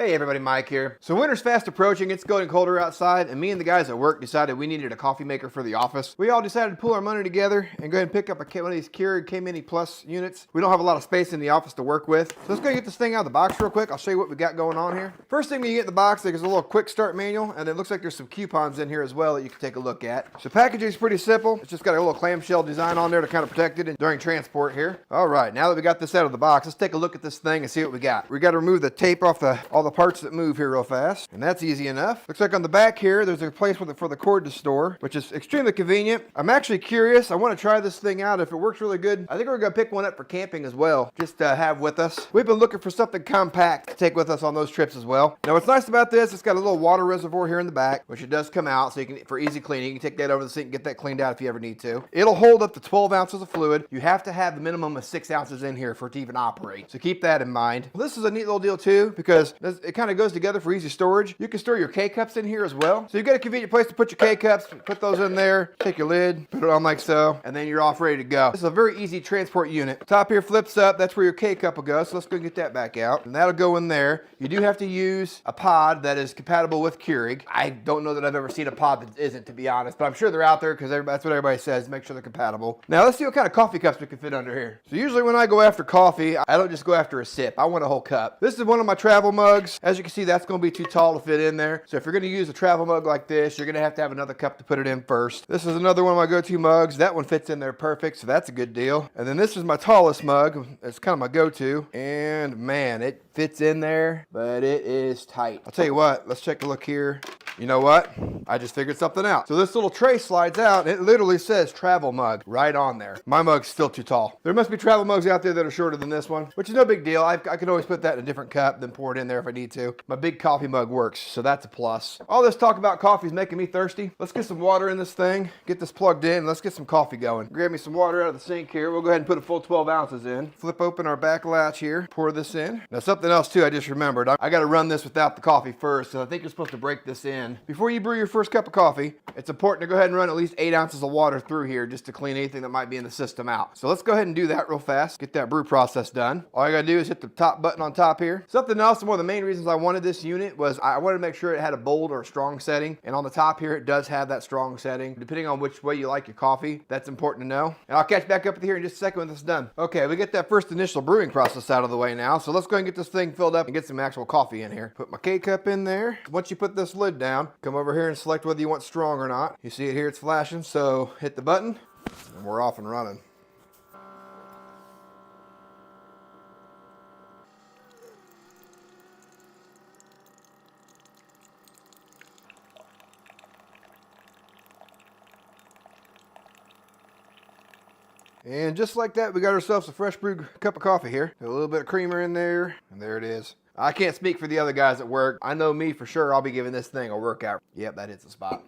Hey everybody, Mike here. So winter's fast approaching, it's getting colder outside, and me and the guys at work decided we needed a coffee maker for the office. We all decided to pool our money together and go ahead and pick up one of these Keurig K-Mini Plus units. We don't have a lot of space in the office to work with. So let's go get this thing out of the box real quick. I'll show you what we got going on here. First thing when you get in the box, there's a little quick start manual, and it looks like there's some coupons in here as well that you can take a look at. So packaging is pretty simple. It's just got a little clamshell design on there to kind of protect it during transport here. All right, now that we got this out of the box, let's take a look at this thing and see what we got. We got to remove the tape off all the parts that move here real fast, and that's easy enough. Looks like on the back here there's a place for the cord to store, which is extremely convenient. I'm actually curious. I want to try this thing out. If it works really good, I think we're gonna pick one up for camping as well, just to have with us. We've been looking for something compact to take with us on those trips as well. Now what's nice about this, it's got a little water reservoir here in the back, which it does come out, so you can, for easy cleaning, you can take that over the sink and get that cleaned out if you ever need to. It'll hold up to 12 ounces of fluid. You have to have the minimum of 6 ounces in here for it to even operate, so keep that in mind. Well, this is a neat little deal too, because it kind of goes together for easy storage. You can store your K-cups in here as well. So you've got a convenient place to put your K-cups, put those in there, take your lid, put it on like so, and then you're off ready to go. This is a very easy transport unit. Top here flips up, that's where your K-cup will go, so let's go get that back out. And that'll go in there. You do have to use a pod that is compatible with Keurig. I don't know that I've ever seen a pod that isn't, to be honest, but I'm sure they're out there because that's what everybody says, make sure they're compatible. Now let's see what kind of coffee cups we can fit under here. So usually when I go after coffee, I don't just go after a sip, I want a whole cup. This is one of my travel mugs. As you can see, that's gonna be too tall to fit in there. So if you're gonna use a travel mug like this, you're gonna have to have another cup to put it in first. This is another one of my go-to mugs. That one fits in there perfect, so that's a good deal. And then this is my tallest mug. It's kind of my go-to. And man, it fits in there, but it is tight. I'll tell you what, let's take a look here. You know what? I just figured something out. So this little tray slides out, and it literally says travel mug right on there. My mug's still too tall. There must be travel mugs out there that are shorter than this one, which is no big deal. I can always put that in a different cup, then pour it in there if I need to. My big coffee mug works, so that's a plus. All this talk about coffee is making me thirsty. Let's get some water in this thing, get this plugged in, and let's get some coffee going. Grab me some water out of the sink here. We'll go ahead and put a full 12 ounces in. Flip open our back latch here, pour this in. Now something else too, I just remembered. I gotta run this without the coffee first, so I think you're supposed to break this in. Before you brew your first cup of coffee, it's important to go ahead and run at least 8 ounces of water through here just to clean anything that might be in the system out. So let's go ahead and do that real fast, get that brew process done. All you gotta do is hit the top button on top here. Something else, one of the main reasons I wanted this unit was I wanted to make sure it had a bold or a strong setting, and on the top here it does have that strong setting. Depending on which way you like your coffee, that's important to know. And I'll catch back up with here in just a second when this is done. Okay, we get that first initial brewing process out of the way now, so let's go ahead and get this thing filled up and get some actual coffee in here. Put my K-cup in there. Once you put this lid down, come over here and select whether you want strong or not. You see it here, it's flashing, so hit the button and we're off and running. And just like that, we got ourselves a fresh brewed cup of coffee here. A little bit of creamer in there, and there it is. I can't speak for the other guys at work. I know me for sure, I'll be giving this thing a workout. Yep, that hits the spot.